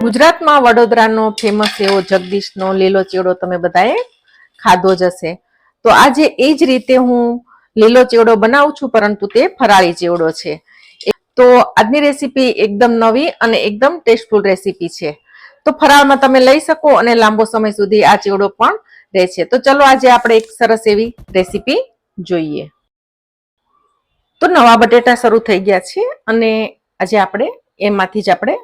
ગુજરાતમાં વડોદરાનો ફેમસ એવો જગદીશનો લીલો ચેવડો તમે બધાએ ખાધો જ હશે. તો આજે એ જ રીતે હું લીલો ચેવડો બનાવું છું, પરંતુ તે ફરાળી ચેવડો છે. તો આજની રેસીપી એકદમ નવી અને એકદમ ટેસ્ટફુલ રેસીપી છે. તો ફરાળમાં તમે લઈ શકો અને લાંબો સમય સુધી આ ચેવડો પણ રહે છે. તો ચલો આજે આપણે એક સરસ એવી રેસીપી જોઈએ. તો નવા બટેટા શરૂ થઈ ગયા છે અને આજે આપણે એમાંથી જ આપણે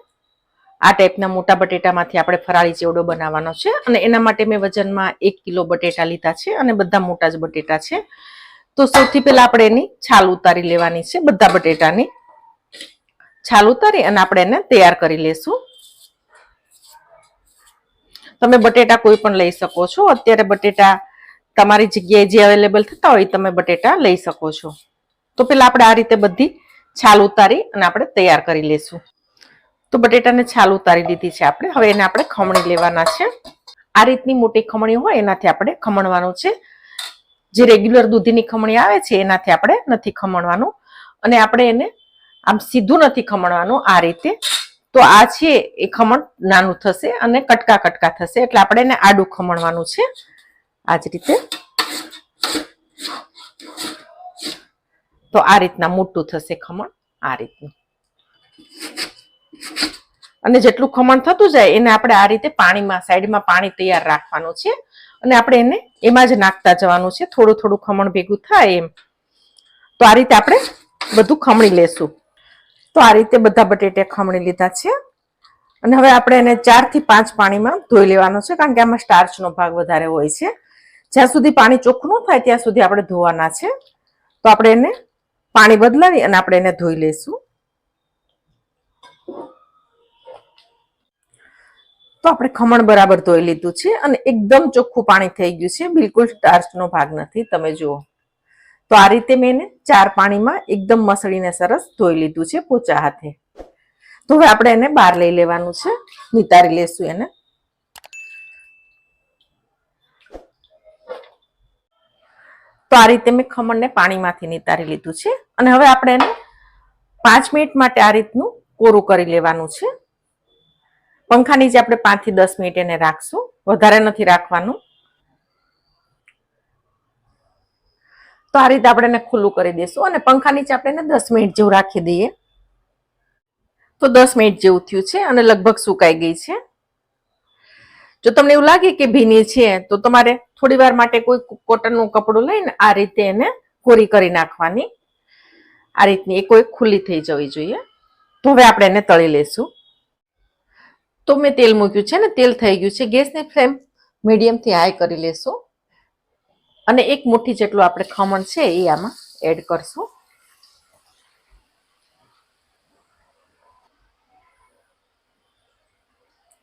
આ ટાઈપના મોટા બટેટામાંથી આપણે ફરાળી ચેવડો બનાવવાનો છે. અને એના માટે મેં વજનમાં 1 કિલો બટેટા લીધા છે અને બધા મોટા જ બટેટા છે. તો સૌથી પહેલા આપણે એની છાલ ઉતારી લેવાની છે. બધા બટેટાની છાલ ઉતારી અને આપણે એને તૈયાર કરી લેશું. તમે બટેટા કોઈ પણ લઈ શકો છો. અત્યારે બટેટા તમારી જગ્યાએ જે અવેલેબલ થતા હોય તમે બટેટા લઈ શકો છો. તો પેલા આપણે આ રીતે બધી છાલ ઉતારી અને આપણે તૈયાર કરી લેશું. તો બટેટાને છાલ ઉતારી લીધી છે આપણે. હવે એને આપણે ખમણી લેવાના છે. આ રીતની મોટી ખમણી હોય એનાથી આપણે ખમણવાનું છે. જે રેગ્યુલર દૂધીની ખમણી આવે છે એનાથી આપણે નથી ખમણવાનું. અને આપણે એને આમ સીધું નથી ખમણવાનું, આ રીતે. તો આ છે એ ખમણ નાનું થશે અને કટકા કટકા થશે, એટલે આપણે એને આડું ખમણવાનું છે. આ જ રીતે. તો આ રીતના મોટું થશે ખમણ, આ રીતનું. અને જેટલું ખમણ થતું જાય એને આપણે આ રીતે પાણીમાં સાઈડમાં પાણી તૈયાર રાખવાનું છે અને આપણે એને એમાં જ નાખતા જવાનું છે. થોડું થોડું ખમણ ભેગું થાય એમ. તો આ રીતે આપણે બધું ખમણી લેશું. તો આ રીતે બધા બટેટા ખમણી લીધા છે અને હવે આપણે એને 4 થી 5 પાણીમાં ધોઈ લેવાનો છે, કારણ કે આમાં સ્ટાર્ચનો ભાગ વધારે હોય છે. જ્યાં સુધી પાણી ચોખ્ખું ન થાય ત્યાં સુધી આપણે ધોવાના છે. તો આપણે એને પાણી બદલાવી અને આપણે એને ધોઈ લઈશું. તો આપણે ખમણ બરાબર ધોઈ લીધું છે અને એકદમ ચોખ્ખું પાણી થઈ ગયું છે, બિલકુલ સ્ટાર્ચનો ભાગ નથી. તમે જુઓ તો આ રીતે મેં એને 4 પાણીમાં એકદમ મસળીને સરસ ધોઈ લીધું છે પોચા હાથે. તો હવે આપણે એને બહાર લઈ લેવાનું છે, નિતારી લેશું એને. તો આ રીતે મેં ખમણને પાણીમાંથી નિતારી લીધું છે અને હવે આપણે એને 5 મિનિટ માટે આ રીતનું કોરું કરી લેવાનું છે. પંખા નીચે આપણે 5 થી 10 મિનિટ એને રાખશું, વધારે નથી રાખવાનું. તો આ રીતે આપણે એને ખુલ્લું કરી દઈશું અને પંખા નીચે આપણે એને 10 મિનિટ જેવું રાખી દઈએ. તો 10 મિનિટ જેવું થયું છે અને લગભગ સુકાઈ ગઈ છે. જો તમને એવું લાગે કે ભીની છે તો તમારે થોડી વાર માટે કોઈ કોટનનું કપડું લઈને આ રીતે એને કોરી કરી નાખવાની. આ રીતની એ કોઈ ખુલ્લી થઈ જવી જોઈએ. તો હવે આપણે એને તળી લેશું. તો મેં તેલ મૂક્યું છે ને તેલ થઈ ગયું છે. ગેસની ફ્લેમ મીડિયમથી હાઈ કરી લેશું અને 1 મુઠ્ઠી જેટલું આપણે ખમણ છે એ આમાં એડ કરશું.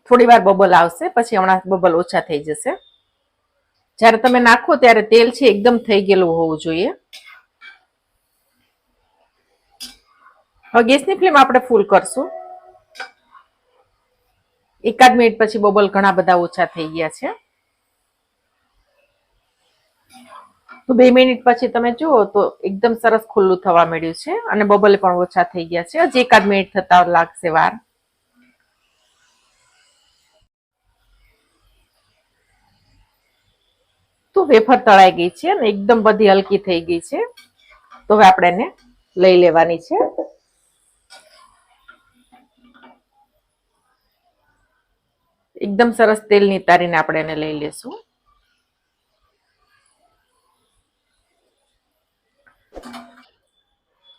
થોડી વાર બબલ આવશે, પછી હમણાં બબલ ઓછા થઈ જશે. જ્યારે તમે નાખો ત્યારે તેલ છે એકદમ થઈ ગયેલું હોવું જોઈએ. હવે ગેસની ફ્લેમ આપણે ફૂલ કરશું. 1 મિનિટ પછી બબલ ઘણા બધા ઓછા થઈ ગયા છે. તો 2 મિનિટ પછી તમે જુઓ તો એકદમ સરસ ખુલ્લું થવા મળ્યું છે અને બબલ પણ ઓછા થઈ ગયા છે. હજી 1 મિનિટ થતા લાગશે વાર. તો વેફર તળાઈ ગઈ છે અને એકદમ બધી હલકી થઈ ગઈ છે. તો હવે આપણે એને લઈ લેવાની છે. એકદમ સરસ તેલ નિતારીને આપણે એને લઈ લેશું.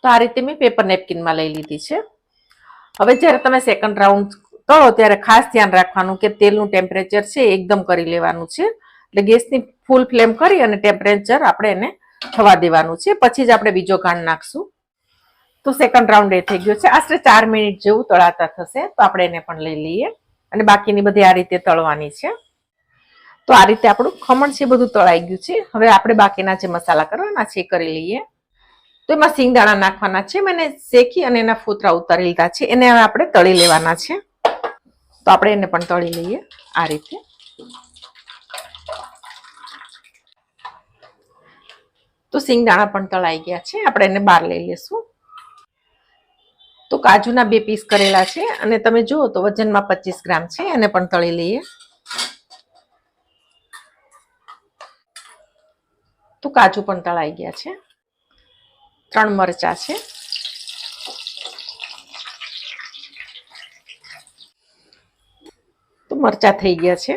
તો આ રીતે મેં પેપર નેપકિનમાં લઈ લીધી છે. હવે જ્યારે તમે સેકન્ડ રાઉન્ડ તળો ત્યારે ખાસ ધ્યાન રાખવાનું કે તેલનું ટેમ્પરેચર છે એકદમ કરી લેવાનું છે. એટલે ગેસની ફૂલ ફ્લેમ કરી અને ટેમ્પરેચર આપણે એને થવા દેવાનું છે. પછી જ આપણે બીજો ઘાણ નાખશું. તો સેકન્ડ રાઉન્ડ એ થઈ ગયો છે. આશરે 4 મિનિટ જેવું તળાતા થશે. તો આપણે એને પણ લઈ લઈએ અને બાકીની બધી આ રીતે તળવાની છે. તો આ રીતે આપણું ખમણ છે બધું તળાઈ ગયું છે. હવે આપણે બાકીના જે મસાલા કરવાના છે એ કરી લઈએ. તો એમાં સિંગદાણા નાખવાના છે. મેં શેકી અને એના ફોતરા ઉતારી લીધા છે. એને હવે આપણે તળી લેવાના છે. તો આપણે એને પણ તળી લઈએ આ રીતે. તો સિંગદાણા પણ તળાઈ ગયા છે. આપણે એને બહાર લઈ લેશું. તો કાજુના 2 પીસ કરેલા છે અને તમે જુઓ તો વજનમાં 25 ગ્રામ છે. એને પણ તળી લઈએ. તો કાજુ પણ તળાઈ ગયા છે. 3 મરચા છે. તો મરચા થઈ ગયા છે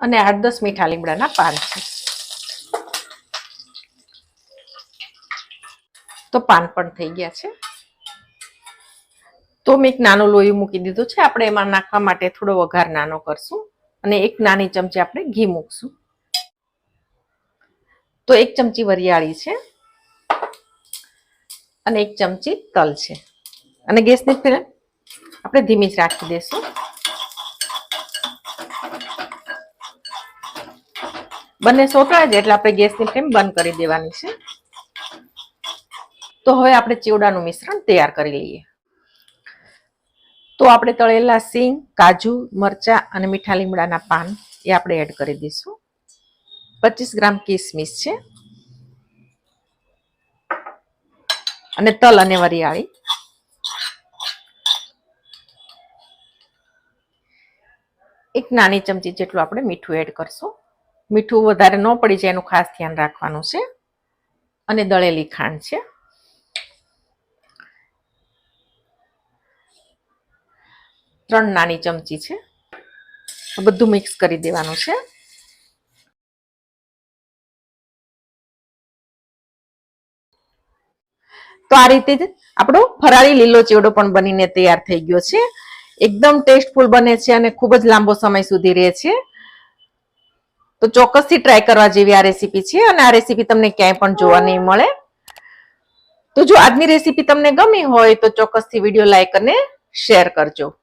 અને 8-10 મીઠા લીમડાના પાન છે. તો પાન પણ થઈ ગયા છે. તો મેં એક નાનું લોયું મૂકી દીધું છે. આપણે એમાં નાખવા માટે થોડો વઘાર નાનો કરશું અને 1 નાની ચમચી આપણે ઘી મૂકશું. તો 1 ચમચી વરિયાળી છે અને 1 ચમચી તલ છે અને ગેસની ફ્લેમ આપણે ધીમી જ રાખી દઈશું. બંને સોતળાય જાય એટલે આપણે ગેસની ફ્લેમ બંધ કરી દેવાની છે. તો હવે આપણે ચેવડાનું મિશ્રણ તૈયાર કરી લઈએ. તો આપણે તળેલા સિંગ, કાજુ, મરચા અને મીઠા લીમડાના પાન એ આપણે એડ કરી દઈશું. 25 ગ્રામ કિસમિસ છે અને તલ અને વરિયાળી. એક નાની ચમચી જેટલું આપણે મીઠું એડ કરશું. મીઠું વધારે ન પડી જાય એનું ખાસ ધ્યાન રાખવાનું છે. અને દળેલી ખાંડ છે. ત્રણ નાની ચમચી છે. બધું મિક્સ કરી દેવાનું છે. તો આ રીતે જ આપણો ફરાળી લીલો ચેવડો પણ બનીને તૈયાર થઈ ગયો છે. એકદમ ટેસ્ટફુલ બને છે અને ખૂબ જ લાંબો સમય સુધી રહે છે. તો ચોક્કસથી ટ્રાય કરવા જેવી આ રેસીપી છે અને આ રેસીપી તમને ક્યાંય પણ જોવા નહીં મળે. તો જો આજની રેસીપી તમને ગમી હોય તો ચોક્કસથી વિડીયો લાઈક અને શેર કરજો.